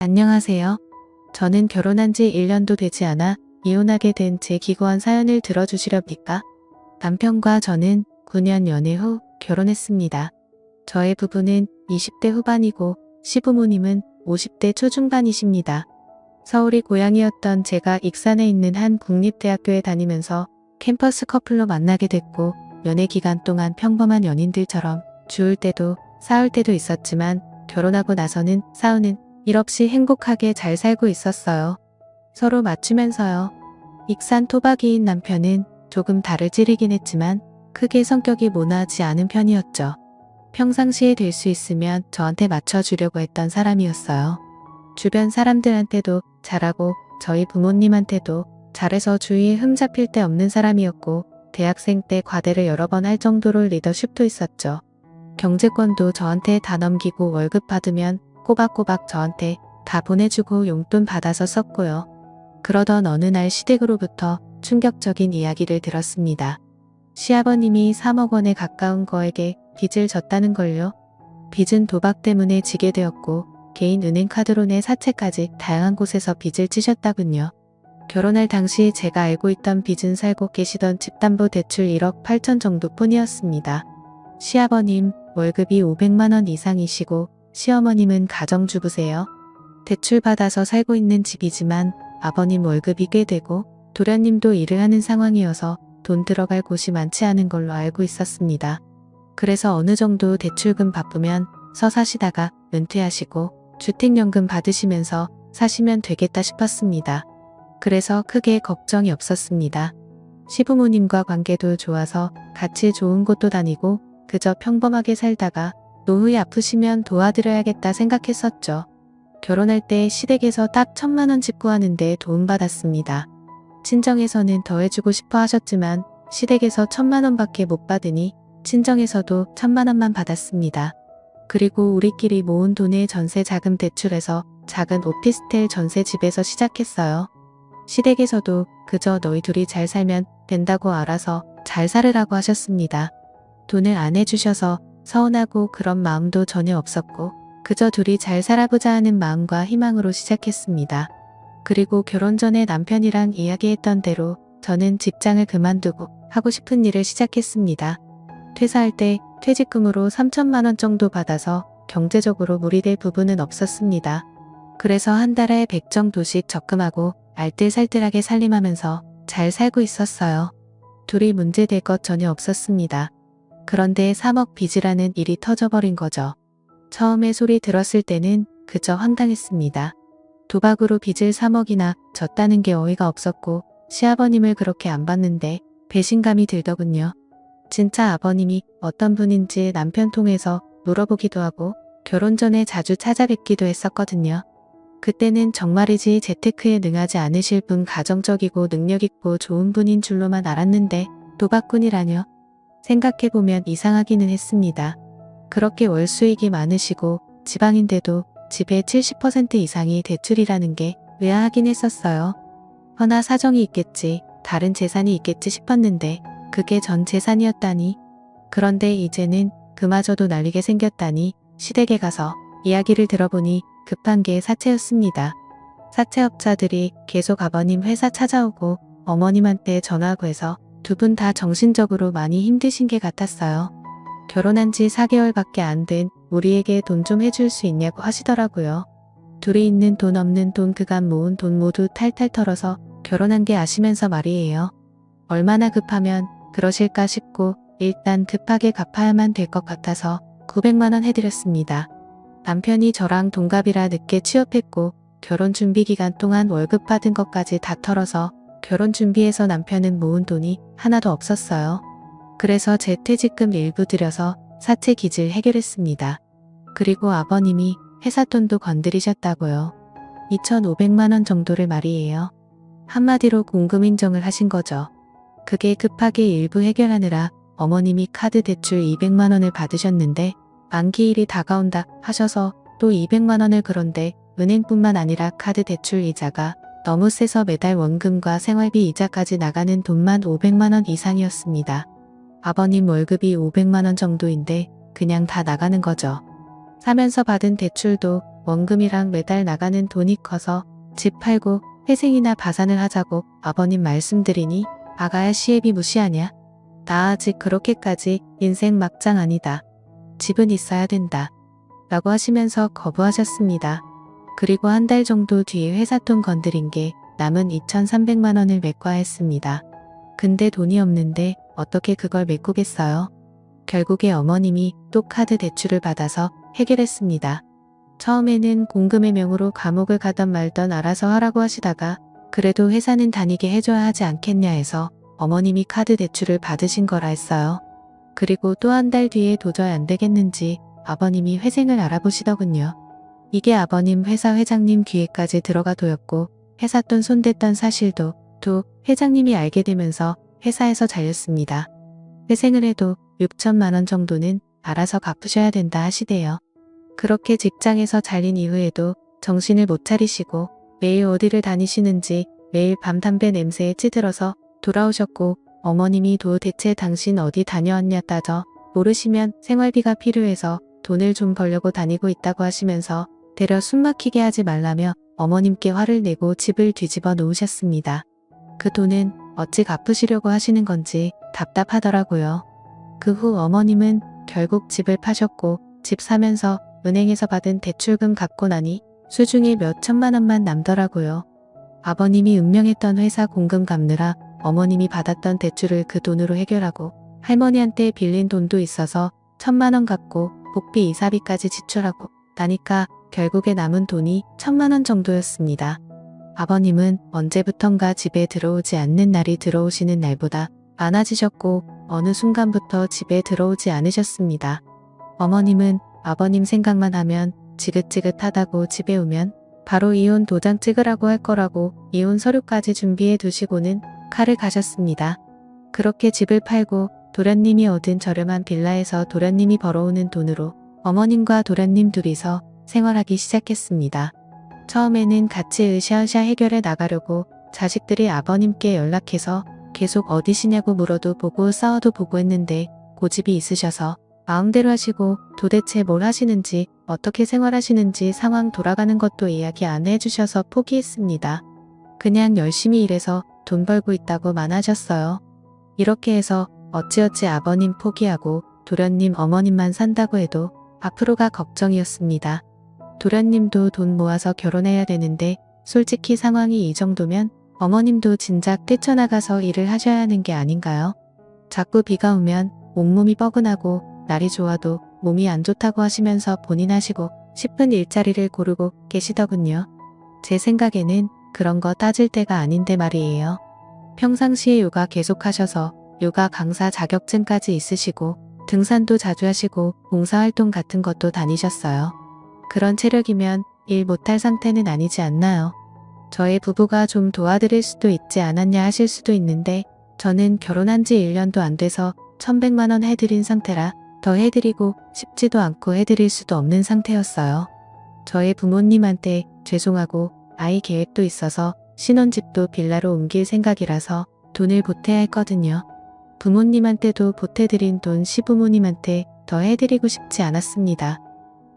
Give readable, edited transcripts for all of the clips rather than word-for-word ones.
안녕하세요. 저는 결혼한 지 1년도 되지 않아 이혼하게 된 제 기고한 사연을 들어주시렵니까? 남편과 저는 9년 연애 후 결혼했습니다. 저의 부부는 20대 후반이고 시부모님은 50대 초중반이십니다. 서울이 고향이었던 제가 익산에 있는 한 국립대학교에 다니면서 캠퍼스 커플로 만나게 됐고 연애 기간 동안 평범한 연인들처럼 주울 때도 싸울 때도 있었지만 결혼하고 나서는 싸우는 일 없이 행복하게 잘 살고 있었어요. 서로 맞추면서요. 익산 토박이인 남편은 조금 달을 찌르긴 했지만 크게 성격이 모나지 않은 편이었죠. 평상시에 될 수 있으면 저한테 맞춰주려고 했던 사람이었어요. 주변 사람들한테도 잘하고 저희 부모님한테도 잘해서 주위에 흠 잡힐 데 없는 사람이었고 대학생 때 과대를 여러 번 할 정도로 리더십도 있었죠. 경제권도 저한테 다 넘기고 월급 받으면 꼬박꼬박 저한테 다 보내주고 용돈 받아서 썼고요. 그러던 어느 날 시댁으로부터 충격적인 이야기를 들었습니다. 시아버님이 3억 원에 가까운 거액의 빚을 졌다는 걸요. 빚은 도박 때문에 지게 되었고 개인 은행카드로 내 사채까지 다양한 곳에서 빚을 지셨다군요. 결혼할 당시 제가 알고 있던 빚은 살고 계시던 집담보대출 1억 8천 정도뿐이었습니다. 시아버님 월급이 500만 원 이상이시고 시어머님은 가정주부세요. 대출받아서 살고 있는 집이지만 아버님 월급이 꽤 되고 도련님도 일을 하는 상황이어서 돈 들어갈 곳이 많지 않은 걸로 알고 있었습니다. 그래서 어느 정도 대출금 바쁘면 사시다가 은퇴하시고 주택연금 받으시면서 사시면 되겠다 싶었습니다. 그래서 크게 걱정이 없었습니다. 시부모님과 관계도 좋아서 같이 좋은 곳도 다니고 그저 평범하게 살다가 노후에 아프시면 도와드려야겠다 생각했었죠. 결혼할 때 시댁에서 딱 1,000만 원 집 구하는데 도움받았습니다. 친정에서는 더 해주고 싶어 하셨지만 시댁에서 1,000만 원밖에 못 받으니 친정에서도 1,000만 원만 받았습니다. 그리고 우리끼리 모은 돈에 전세 자금 대출해서 작은 오피스텔 전세집에서 시작했어요. 시댁에서도 그저 너희 둘이 잘 살면 된다고 알아서 잘 살으라고 하셨습니다. 돈을 안 해주셔서 서운하고 그런 마음도 전혀 없었고 그저 둘이 잘 살아보자 하는 마음과 희망으로 시작했습니다. 그리고 결혼 전에 남편이랑 이야기했던 대로 저는 직장을 그만두고 하고 싶은 일을 시작했습니다. 퇴사할 때 퇴직금으로 3천만 원 정도 받아서 경제적으로 무리될 부분은 없었습니다. 그래서 한 달에 100 정도씩 적금하고 알뜰살뜰하게 살림하면서 잘 살고 있었어요. 둘이 문제될 것 전혀 없었습니다. 그런데 3억 빚이라는 일이 터져버린 거죠. 처음에 소리 들었을 때는 그저 황당했습니다. 도박으로 빚을 3억이나 졌다는 게 어이가 없었고 시아버님을 그렇게 안 봤는데 배신감이 들더군요. 진짜 아버님이 어떤 분인지 남편 통해서 물어보기도 하고 결혼 전에 자주 찾아뵙기도 했었거든요. 그때는 정말이지 재테크에 능하지 않으실 분 가정적이고 능력있고 좋은 분인 줄로만 알았는데 도박꾼이라뇨. 생각해보면 이상하기는 했습니다. 그렇게 월 수익이 많으시고 지방인데도 집의 70% 이상이 대출이라는 게 의아하긴 했었어요. 허나 사정이 있겠지, 다른 재산이 있겠지 싶었는데 그게 전 재산이었다니. 그런데 이제는 그마저도 날리게 생겼다니 시댁에 가서 이야기를 들어보니 급한 게 사채였습니다. 사채업자들이 계속 아버님 회사 찾아오고 어머님한테 전화하고 해서 두 분 다 정신적으로 많이 힘드신 게 같았어요. 결혼한 지 4개월밖에 안 된 우리에게 돈 좀 해줄 수 있냐고 하시더라고요. 둘이 있는 돈 없는 돈 그간 모은 돈 모두 탈탈 털어서 결혼한 게 아시면서 말이에요. 얼마나 급하면 그러실까 싶고 일단 급하게 갚아야만 될 것 같아서 900만 원 해드렸습니다. 남편이 저랑 동갑이라 늦게 취업했고 결혼 준비 기간 동안 월급 받은 것까지 다 털어서 결혼 준비해서 남편은 모은 돈이 하나도 없었어요. 그래서 제 퇴직금 일부 들여서 사채 빚을 해결했습니다. 그리고 아버님이 회사 돈도 건드리셨다고요. 2,500만 원 정도를 말이에요. 한마디로 공금 인정을 하신 거죠. 그게 급하게 일부 해결하느라 어머님이 카드 대출 200만 원을 받으셨는데 만기일이 다가온다 하셔서 또 200만 원을 그런데 은행뿐만 아니라 카드 대출 이자가 너무 세서 매달 원금과 생활비 이자까지 나가는 돈만 500만 원 이상이었습니다. 아버님 월급이 500만 원 정도인데 그냥 다 나가는 거죠. 사면서 받은 대출도 원금이랑 매달 나가는 돈이 커서 집 팔고 회생이나 파산을 하자고 아버님 말씀드리니 아가야 시애비 무시하냐? 나 아직 그렇게까지 인생 막장 아니다. 집은 있어야 된다. 라고 하시면서 거부하셨습니다. 그리고 한 달 정도 뒤에 회사 돈 건드린 게 남은 2,300만 원을 메꿔했습니다. 근데 돈이 없는데 어떻게 그걸 메꾸겠어요? 결국에 어머님이 또 카드 대출을 받아서 해결했습니다. 처음에는 공금의 명으로 감옥을 가던 말던 알아서 하라고 하시다가 그래도 회사는 다니게 해줘야 하지 않겠냐 해서 어머님이 카드 대출을 받으신 거라 했어요. 그리고 또 한 달 뒤에 도저히 안 되겠는지 아버님이 회생을 알아보시더군요. 이게 아버님 회사 회장님 귀에까지 들어가 도였고 회사 돈 손댔던 사실도 또 회장님이 알게 되면서 회사에서 잘렸습니다. 회생을 해도 6천만 원 정도는 알아서 갚으셔야 된다 하시대요. 그렇게 직장에서 잘린 이후에도 정신을 못 차리시고 매일 어디를 다니시는지 매일 밤 담배 냄새에 찌들어서 돌아오셨고 어머님이 도대체 당신 어디 다녀왔냐 따져 모르시면 생활비가 필요해서 돈을 좀 벌려고 다니고 있다고 하시면서 되려 숨막히게 하지 말라며 어머님께 화를 내고 집을 뒤집어 놓으셨습니다. 그 돈은 어찌 갚으시려고 하시는 건지 답답하더라고요. 그 후 어머님은 결국 집을 파셨고 집 사면서 은행에서 받은 대출금 갚고 나니 수중에 몇 천만 원만 남더라고요. 아버님이 운명했던 회사 공금 갚느라 어머님이 받았던 대출을 그 돈으로 해결하고 할머니한테 빌린 돈도 있어서 1,000만 원 갚고 복비 이사비까지 지출하고 나니까 결국에 남은 돈이 1,000만 원 정도였습니다. 아버님은 언제부턴가 집에 들어오지 않는 날이 들어오시는 날보다 많아지셨고 어느 순간부터 집에 들어오지 않으셨습니다. 어머님은 아버님 생각만 하면 지긋지긋하다고 집에 오면 바로 이혼 도장 찍으라고 할 거라고 이혼 서류까지 준비해 두시고는 칼을 가셨습니다. 그렇게 집을 팔고 도련님이 얻은 저렴한 빌라에서 도련님이 벌어오는 돈으로 어머님과 도련님 둘이서 생활하기 시작했습니다. 처음에는 같이 으쌰으쌰 해결해 나가려고 자식들이 아버님께 연락해서 계속 어디시냐고 물어도 보고 싸워도 보고 했는데 고집이 있으셔서 마음대로 하시고 도대체 뭘 하시는지 어떻게 생활하시는지 상황 돌아가는 것도 이야기 안 해주셔서 포기했습니다. 그냥 열심히 일해서 돈 벌고 있다고만 하셨어요. 이렇게 해서 어찌어찌 아버님 포기하고 도련님 어머님만 산다고 해도 앞으로가 걱정이었습니다. 도련님도 돈 모아서 결혼해야 되는데 솔직히 상황이 이 정도면 어머님도 진작 뛰쳐나가서 일을 하셔야 하는 게 아닌가요? 자꾸 비가 오면 온몸이 뻐근하고 날이 좋아도 몸이 안 좋다고 하시면서 본인 하시고 싶은 일자리를 고르고 계시더군요. 제 생각에는 그런 거 따질 때가 아닌데 말이에요. 평상시에 요가 계속하셔서 요가 강사 자격증까지 있으시고 등산도 자주 하시고 봉사활동 같은 것도 다니셨어요. 그런 체력이면 일 못할 상태는 아니지 않나요? 저의 부부가 좀 도와드릴 수도 있지 않았냐 하실 수도 있는데 저는 결혼한 지 1년도 안 돼서 1,100만 원 해드린 상태라 더 해드리고 싶지도 않고 해드릴 수도 없는 상태였어요. 저의 부모님한테 죄송하고 아이 계획도 있어서 신혼집도 빌라로 옮길 생각이라서 돈을 보태야 했거든요. 부모님한테도 보태드린 돈 시부모님한테 더 해드리고 싶지 않았습니다.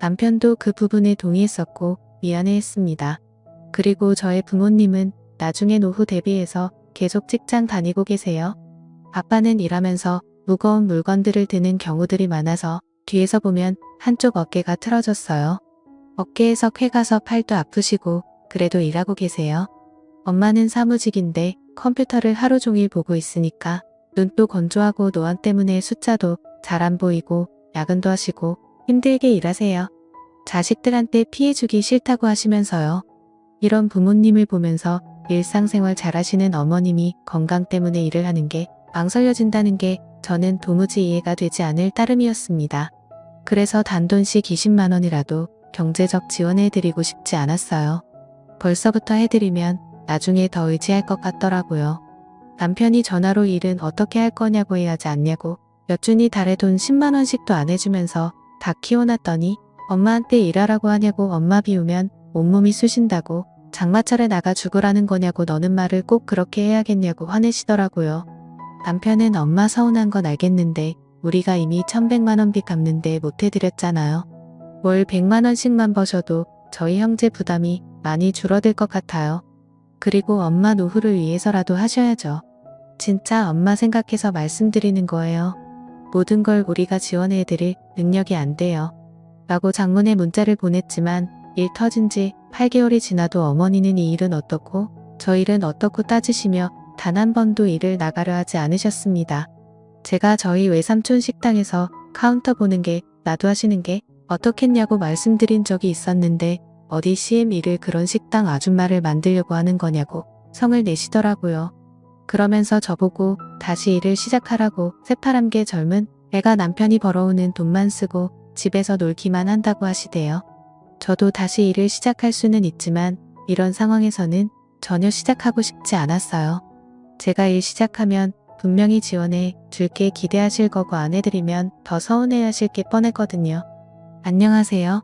남편도 그 부분에 동의했었고 미안해했습니다. 그리고 저의 부모님은 나중에 노후 대비해서 계속 직장 다니고 계세요. 아빠는 일하면서 무거운 물건들을 드는 경우들이 많아서 뒤에서 보면 한쪽 어깨가 틀어졌어요. 어깨에서 쾌 가서 팔도 아프시고 그래도 일하고 계세요. 엄마는 사무직인데 컴퓨터를 하루 종일 보고 있으니까 눈도 건조하고 노안 때문에 숫자도 잘 안 보이고 야근도 하시고 힘들게 일하세요. 자식들한테 피해주기 싫다고 하시면서요. 이런 부모님을 보면서 일상생활 잘하시는 어머님이 건강 때문에 일을 하는 게 망설여진다는 게 저는 도무지 이해가 되지 않을 따름이었습니다. 그래서 단돈씩 20만 원이라도 경제적 지원해드리고 싶지 않았어요. 벌써부터 해드리면 나중에 더 의지할 것 같더라고요. 남편이 전화로 일은 어떻게 할 거냐고 해야지 않냐고 몇 준이 달에 돈 10만 원씩도 안 해주면서 다 키워놨더니 엄마한테 일하라고 하냐고 엄마 비우면 온몸이 쑤신다고 장마철에 나가 죽으라는 거냐고 너는 말을 꼭 그렇게 해야겠냐고 화내시더라고요. 남편은 엄마 서운한 건 알겠는데 우리가 이미 1,100만 원 빚 갚는데 못 해드렸잖아요. 월 100만 원씩만 버셔도 저희 형제 부담이 많이 줄어들 것 같아요. 그리고 엄마 노후를 위해서라도 하셔야죠. 진짜 엄마 생각해서 말씀드리는 거예요. 모든 걸 우리가 지원해드릴 능력이 안 돼요. 라고 장문의 문자를 보냈지만 일 터진 지 8개월이 지나도 어머니는 이 일은 어떻고 저 일은 어떻고 따지시며 단 한 번도 일을 나가려 하지 않으셨습니다. 제가 저희 외삼촌 식당에서 카운터 보는 게 나도 하시는 게 어떻겠냐고 말씀드린 적이 있었는데 어디 CM 일을 그런 식당 아줌마를 만들려고 하는 거냐고 성을 내시더라고요. 그러면서 저보고 다시 일을 시작하라고 새파랗게 젊은 애가 남편이 벌어오는 돈만 쓰고 집에서 놀기만 한다고 하시대요. 저도 다시 일을 시작할 수는 있지만 이런 상황에서는 전혀 시작하고 싶지 않았어요. 제가 일 시작하면 분명히 지원해 줄게 기대하실 거고 안 해드리면 더 서운해 하실 게 뻔했거든요. 안녕하세요.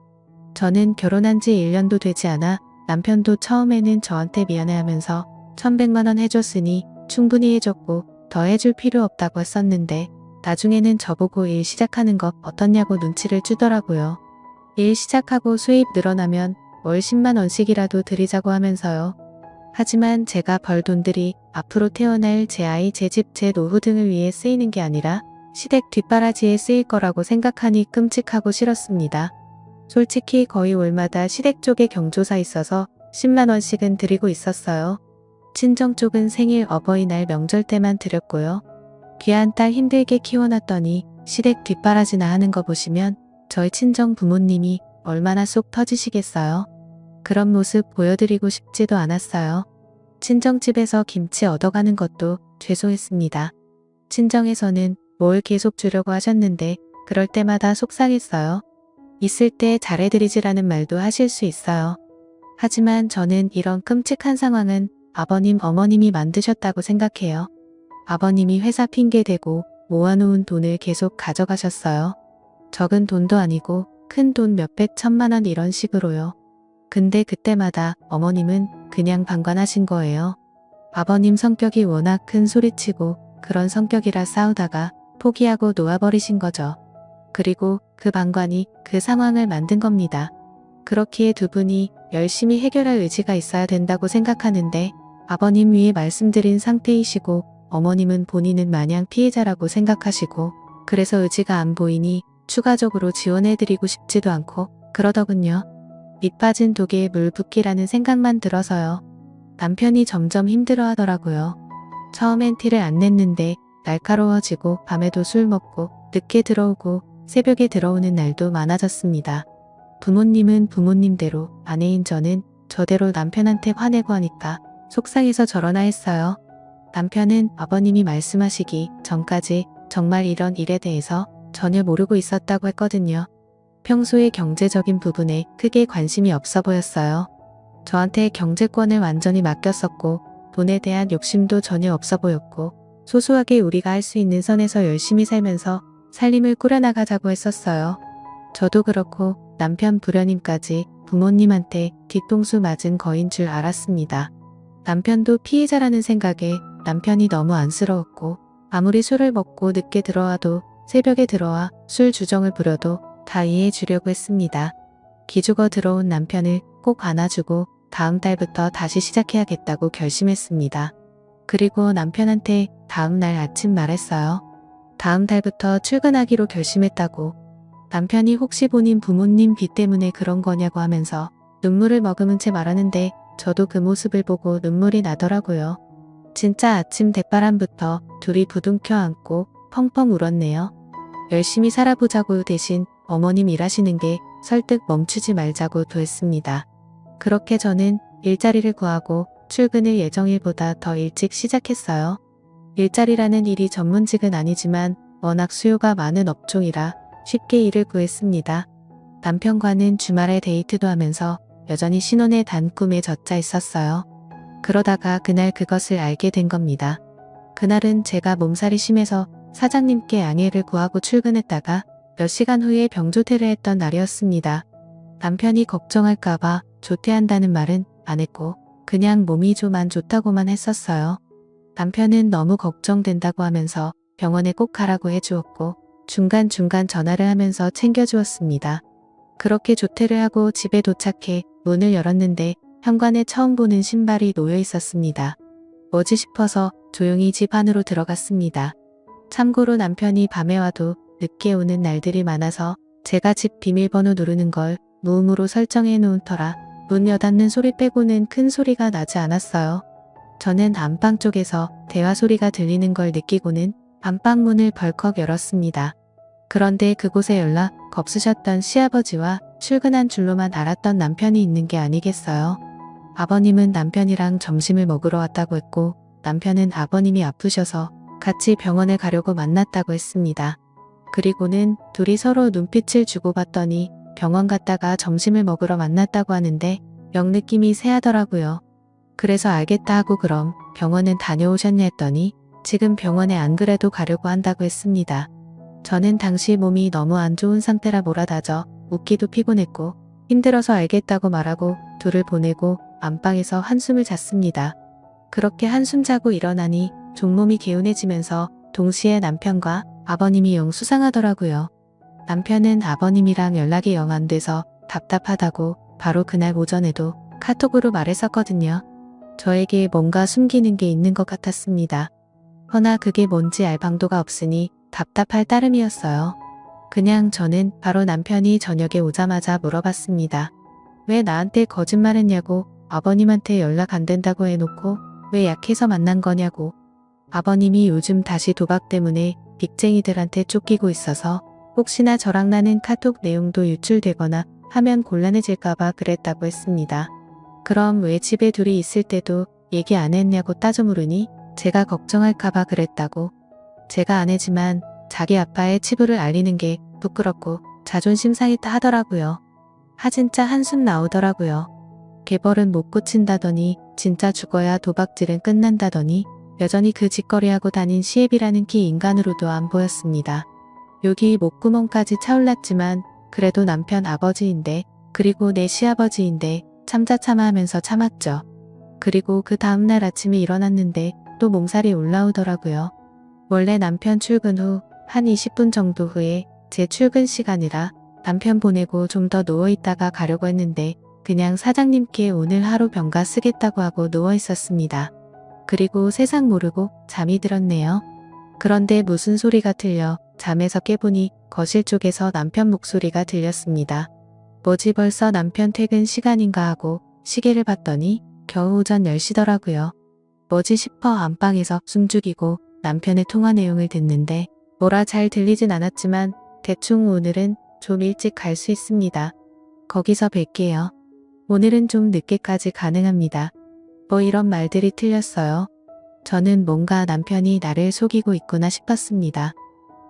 저는 결혼한 지 1년도 되지 않아 남편도 처음에는 저한테 미안해하면서 1,100만 원 해줬으니 충분히 해줬고 더 해줄 필요 없다고 했었는데 나중에는 저보고 일 시작하는 거 어떻냐고 눈치를 주더라고요. 일 시작하고 수입 늘어나면 월 10만 원씩이라도 드리자고 하면서요. 하지만 제가 벌 돈들이 앞으로 태어날 제 아이, 제 집, 제 노후 등을 위해 쓰이는 게 아니라 시댁 뒷바라지에 쓰일 거라고 생각하니 끔찍하고 싫었습니다. 솔직히 거의 월마다 시댁 쪽에 경조사 있어서 10만 원씩은 드리고 있었어요. 친정 쪽은 생일, 어버이날, 명절 때만 드렸고요. 귀한 딸 힘들게 키워놨더니 시댁 뒷바라지나 하는 거 보시면 저희 친정 부모님이 얼마나 속 터지시겠어요. 그런 모습 보여드리고 싶지도 않았어요. 친정집에서 김치 얻어가는 것도 죄송했습니다. 친정에서는 뭘 계속 주려고 하셨는데 그럴 때마다 속상했어요. 있을 때 잘해드리지라는 말도 하실 수 있어요. 하지만 저는 이런 끔찍한 상황은 아버님, 어머님이 만드셨다고 생각해요. 아버님이 회사 핑계대고 모아놓은 돈을 계속 가져가셨어요. 적은 돈도 아니고 큰 돈 몇백 천만 원 이런 식으로요. 근데 그때마다 어머님은 그냥 방관하신 거예요. 아버님 성격이 워낙 큰 소리치고 그런 성격이라 싸우다가 포기하고 놓아버리신 거죠. 그리고 그 방관이 그 상황을 만든 겁니다. 그렇기에 두 분이 열심히 해결할 의지가 있어야 된다고 생각하는데 아버님 위에 말씀드린 상태이시고 어머님은 본인은 마냥 피해자라고 생각하시고 그래서 의지가 안 보이니 추가적으로 지원해드리고 싶지도 않고 그러더군요. 밑 빠진 독에 물 붓기라는 생각만 들어서요. 남편이 점점 힘들어 하더라고요. 처음엔 티를 안 냈는데 날카로워지고 밤에도 술 먹고 늦게 들어오고 새벽에 들어오는 날도 많아졌습니다. 부모님은 부모님대로 아내인 저는 저대로 남편한테 화내고 하니까 속상해서 저러나 했어요. 남편은 아버님이 말씀하시기 전까지 정말 이런 일에 대해서 전혀 모르고 있었다고 했거든요. 평소에 경제적인 부분에 크게 관심이 없어 보였어요. 저한테 경제권을 완전히 맡겼었고 돈에 대한 욕심도 전혀 없어 보였고 소소하게 우리가 할 수 있는 선에서 열심히 살면서 살림을 꾸려나가자고 했었어요. 저도 그렇고 남편 부려님까지 부모님한테 뒤통수 맞은 거인 줄 알았습니다. 남편도 피해자라는 생각에 남편이 너무 안쓰러웠고 아무리 술을 먹고 늦게 들어와도 새벽에 들어와 술 주정을 부려도 다 이해해 주려고 했습니다. 기죽어 들어온 남편을 꼭 안아주고 다음 달부터 다시 시작해야겠다고 결심했습니다. 그리고 남편한테 다음 날 아침 말했어요. 다음 달부터 출근하기로 결심했다고. 남편이 혹시 본인 부모님 빚 때문에 그런 거냐고 하면서 눈물을 머금은 채 말하는데 저도 그 모습을 보고 눈물이 나더라고요. 진짜 아침 대바람부터 둘이 부둥켜 안고 펑펑 울었네요. 열심히 살아보자고 대신 어머님 일하시는 게 설득 멈추지 말자고 도했습니다. 그렇게 저는 일자리를 구하고 출근을 예정일보다 더 일찍 시작했어요. 일자리라는 일이 전문직은 아니지만 워낙 수요가 많은 업종이라 쉽게 일을 구했습니다. 남편과는 주말에 데이트도 하면서 여전히 신혼의 단 꿈에 젖자 있었어요. 그러다가 그날 그것을 알게 된 겁니다. 그날은 제가 몸살이 심해서 사장님께 양해를 구하고 출근했다가 몇 시간 후에 병조퇴를 했던 날이었습니다. 남편이 걱정할까봐 조퇴한다는 말은 안 했고 그냥 몸이 좀 안 좋다고만 했었어요. 남편은 너무 걱정된다고 하면서 병원에 꼭 가라고 해주었고 중간중간 전화를 하면서 챙겨주었습니다. 그렇게 조퇴를 하고 집에 도착해 문을 열었는데 현관에 처음 보는 신발이 놓여 있었습니다. 뭐지 싶어서 조용히 집 안으로 들어갔습니다. 참고로 남편이 밤에 와도 늦게 오는 날들이 많아서 제가 집 비밀번호 누르는 걸 무음으로 설정해 놓은 터라 문 여닫는 소리 빼고는 큰 소리가 나지 않았어요. 저는 안방 쪽에서 대화 소리가 들리는 걸 느끼고는 안방 문을 벌컥 열었습니다. 그런데 그곳에 연락 없으셨던 시아버지와 출근한 줄로만 알았던 남편이 있는 게 아니겠어요. 아버님은 남편이랑 점심을 먹으러 왔다고 했고 남편은 아버님이 아프셔서 같이 병원에 가려고 만났다고 했습니다. 그리고는 둘이 서로 눈빛을 주고받더니 병원 갔다가 점심을 먹으러 만났다고 하는데 영 느낌이 세하더라고요. 그래서 알겠다 하고 그럼 병원은 다녀오셨냐 했더니 지금 병원에 안 그래도 가려고 한다고 했습니다. 저는 당시 몸이 너무 안 좋은 상태라 몰아다져 웃기도 피곤했고 힘들어서 알겠다고 말하고 둘을 보내고 안방에서 한숨을 잤습니다. 그렇게 한숨 자고 일어나니 종몸이 개운해지면서 동시에 남편과 아버님이 영 수상하더라고요. 남편은 아버님이랑 연락이 영 안 돼서 답답하다고 바로 그날 오전에도 카톡으로 말했었거든요. 저에게 뭔가 숨기는 게 있는 것 같았습니다. 허나 그게 뭔지 알 방도가 없으니 답답할 따름이었어요. 그냥 저는 바로 남편이 저녁에 오자마자 물어봤습니다. 왜 나한테 거짓말했냐고, 아버님한테 연락 안 된다고 해놓고 왜 약해서 만난 거냐고. 아버님이 요즘 다시 도박 때문에 빚쟁이들한테 쫓기고 있어서 혹시나 저랑 나는 카톡 내용도 유출되거나 하면 곤란해질까봐 그랬다고 했습니다. 그럼 왜 집에 둘이 있을 때도 얘기 안 했냐고 따져 물으니 제가 걱정할까봐 그랬다고. 제가 아내지만 자기 아빠의 치부를 알리는 게 부끄럽고 자존심 상했다 하더라고요. 진짜 한숨 나오더라고요. 개벌은 못 고친다더니 진짜 죽어야 도박질은 끝난다더니 여전히 그 짓거리하고 다닌 시애비라는 키 인간으로도 안 보였습니다. 여기 목구멍까지 차올랐지만 그래도 남편 아버지인데 그리고 내 시아버지인데 참자참아 하면서 참았죠. 그리고 그 다음날 아침에 일어났는데 또 몸살이 올라오더라고요. 원래 남편 출근 후 한 20분 정도 후에 제 출근 시간이라 남편 보내고 좀 더 누워있다가 가려고 했는데 그냥 사장님께 오늘 하루 병가 쓰겠다고 하고 누워 있었습니다. 그리고 세상 모르고 잠이 들었네요. 그런데 무슨 소리가 들려 잠에서 깨보니 거실 쪽에서 남편 목소리가 들렸습니다. 뭐지 벌써 남편 퇴근 시간인가 하고 시계를 봤더니 겨우 오전 10시더라고요. 뭐지 싶어 안방에서 숨죽이고 남편의 통화 내용을 듣는데 뭐라 잘 들리진 않았지만 대충 오늘은 좀 일찍 갈 수 있습니다. 거기서 뵐게요. 오늘은 좀 늦게까지 가능합니다. 뭐 이런 말들이 틀렸어요. 저는 뭔가 남편이 나를 속이고 있구나 싶었습니다.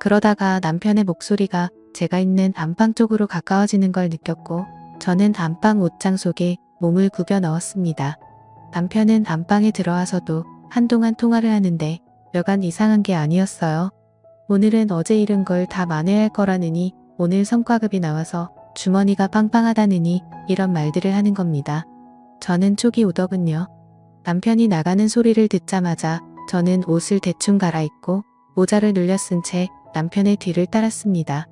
그러다가 남편의 목소리가 제가 있는 안방 쪽으로 가까워지는 걸 느꼈고 저는 안방 옷장 속에 몸을 구겨 넣었습니다. 남편은 안방에 들어와서도 한동안 통화를 하는데 여간 이상한 게 아니었어요. 오늘은 어제 잃은 걸 다 만회할 거라느니 오늘 성과급이 나와서 주머니가 빵빵하다느니 이런 말들을 하는 겁니다. 저는 촉이 오더군요. 남편이 나가는 소리를 듣자마자 저는 옷을 대충 갈아입고 모자를 눌려 쓴 채 남편의 뒤를 따랐습니다.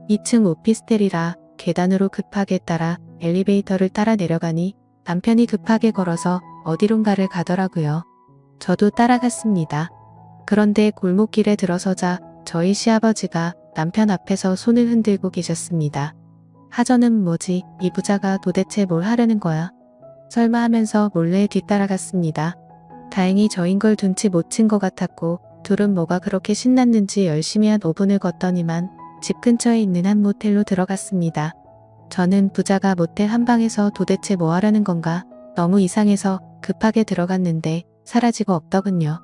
2층 오피스텔이라 계단으로 급하게 따라 엘리베이터를 따라 내려가니 남편이 급하게 걸어서 어디론가를 가더라고요. 저도 따라갔습니다. 그런데 골목길에 들어서자 저희 시아버지가 남편 앞에서 손을 흔들고 계셨습니다. 저는 뭐지 이 부자가 도대체 뭘 하려는 거야? 설마 하면서 몰래 뒤따라갔습니다. 다행히 저인 걸 눈치 못 챈 것 같았고 둘은 뭐가 그렇게 신났는지 열심히 한 5분을 걷더니만 집 근처에 있는 한 모텔로 들어갔습니다. 저는 부자가 모텔 한 방에서 도대체 뭐 하려는 건가 너무 이상해서 급하게 들어갔는데 사라지고 없더군요.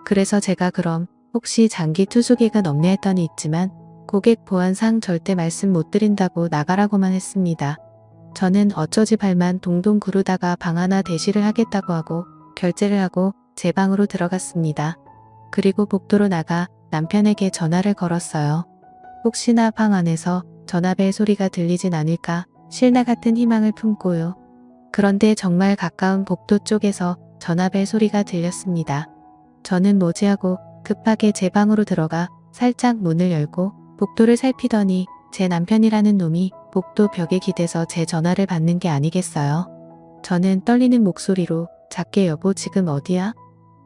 그래서 제가 그럼 혹시 장기 투숙객은 없냐 했더니 있지만 고객 보안상 절대 말씀 못 드린다고 나가라고만 했습니다. 저는 어쩌지 발만 동동 구르다가 방 하나 대시를 하겠다고 하고 결제를 하고 제 방으로 들어갔습니다. 그리고 복도로 나가 남편에게 전화를 걸었어요. 혹시나 방 안에서 전화벨 소리가 들리진 않을까 신라 같은 희망을 품고요. 그런데 정말 가까운 복도 쪽에서 전화벨 소리가 들렸습니다. 저는 뭐지 하고 급하게 제 방으로 들어가 살짝 문을 열고 복도를 살피더니 제 남편이라는 놈이 복도 벽에 기대서 제 전화를 받는 게 아니겠어요? 저는 떨리는 목소리로 작게 여보 지금 어디야?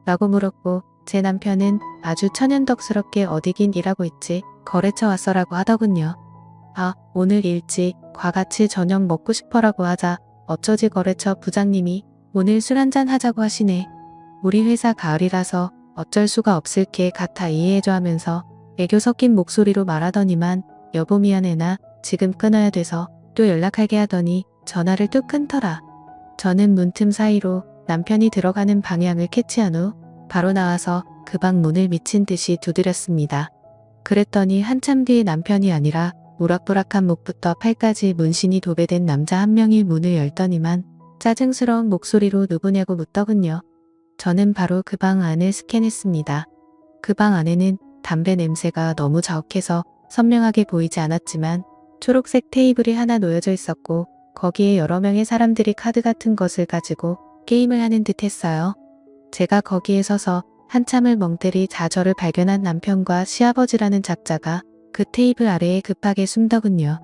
라고 물었고 제 남편은 아주 천연덕스럽게 어디긴 일하고 있지 거래처 왔어라고 하더군요. 아 오늘 일찍 과같이 저녁 먹고 싶어라고 하자 어쩌지 거래처 부장님이 오늘 술 한잔 하자고 하시네. 우리 회사 가을이라서 어쩔 수가 없을 게 같아 이해해줘 하면서 애교 섞인 목소리로 말하더니만 여보 미안해 나 지금 끊어야 돼서 또 연락할게 하더니 전화를 뚝 끊더라. 저는 문틈 사이로 남편이 들어가는 방향을 캐치한 후 바로 나와서 그 방 문을 미친 듯이 두드렸습니다. 그랬더니 한참 뒤에 남편이 아니라 우락부락한 목부터 팔까지 문신이 도배된 남자 한 명이 문을 열더니만 짜증스러운 목소리로 누구냐고 묻더군요. 저는 바로 그 방 안을 스캔했습니다. 그 방 안에는 담배 냄새가 너무 자욱해서 선명하게 보이지 않았지만 초록색 테이블이 하나 놓여져 있었고 거기에 여러 명의 사람들이 카드 같은 것을 가지고 게임을 하는 듯 했어요. 제가 거기에 서서 한참을 멍때리 좌절을 발견한 남편과 시아버지라는 작자가 그 테이블 아래에 급하게 숨더군요.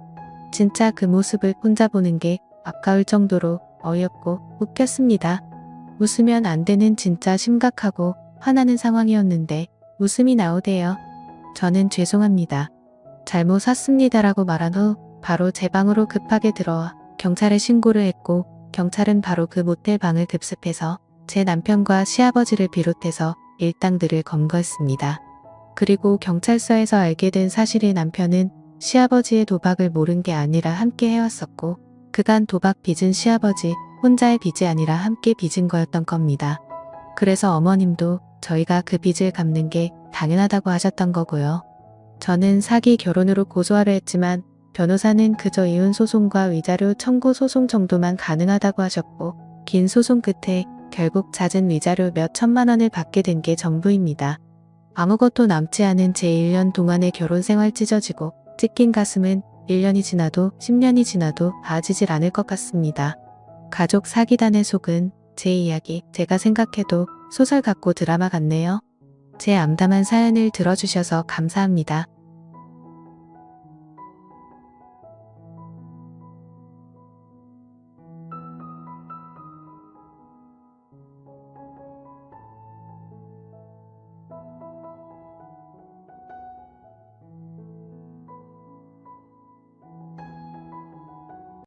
진짜 그 모습을 혼자 보는 게 아까울 정도로 어이없고 웃겼습니다. 웃으면 안 되는 진짜 심각하고 화나는 상황이었는데 웃음이 나오대요. 저는 죄송합니다. 잘못 샀습니다라고 말한 후 바로 제 방으로 급하게 들어와 경찰에 신고를 했고 경찰은 바로 그 모텔 방을 급습해서 제 남편과 시아버지를 비롯해서 일당들을 검거했습니다. 그리고 경찰서에서 알게 된 사실의 남편은 시아버지의 도박을 모른 게 아니라 함께 해왔었고 그간 도박 빚은 시아버지 혼자의 빚이 아니라 함께 빚은 거였던 겁니다. 그래서 어머님도 저희가 그 빚을 갚는 게 당연하다고 하셨던 거고요. 저는 사기 결혼으로 고소하려 했지만 변호사는 그저 이혼 소송과 위자료 청구 소송 정도만 가능하다고 하셨고 긴 소송 끝에 결국 잦은 위자료 몇 천만 원을 받게 된 게 전부입니다. 아무것도 남지 않은 제 1년 동안의 결혼 생활 찢어지고 찢긴 가슴은 1년이 지나도 10년이 지나도 아지질 않을 것 같습니다. 가족 사기단의 속은 제 이야기, 제가 생각해도 소설 같고 드라마 같네요. 제 암담한 사연을 들어주셔서 감사합니다.